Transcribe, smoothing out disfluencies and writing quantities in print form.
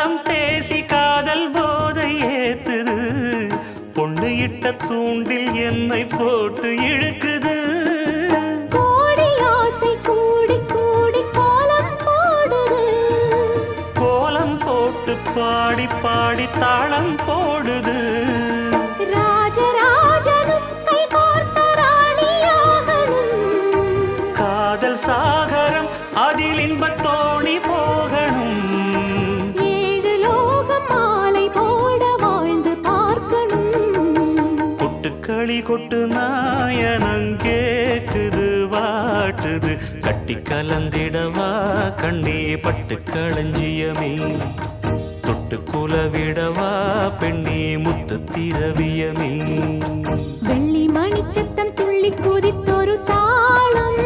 காலம் பேசி காதல் போதை ஏத்துது பொண்ணு இட்ட தூண்டில் என்னை போட்டு இழுக்குது கோடி ஆசை கூடி கூடி கோலம் போடுது கோலம் போட்டு பாடி பாடி தாளம் போடுது ராஜராஜனும் கை கோர்த்த ராணியாகணும் காதல் சாகரம் அதில் இன்பத் தோணி போகணும் ஏழு லோகம் மாலை போட வாழ்ந்து பார்க்கணும் கொட்டுக்களி கொட்டு நாயனங் கேக்குது வாட்டுது கட்டி கலந்திடவா கண்ணே பட்டு களஞ்சியமே தொட்டு குலவிடவா பெண்ணே முத்து திரவியமே வெள்ளி மணிச்சத்தம் துள்ளி குதித்தொரு தாளம்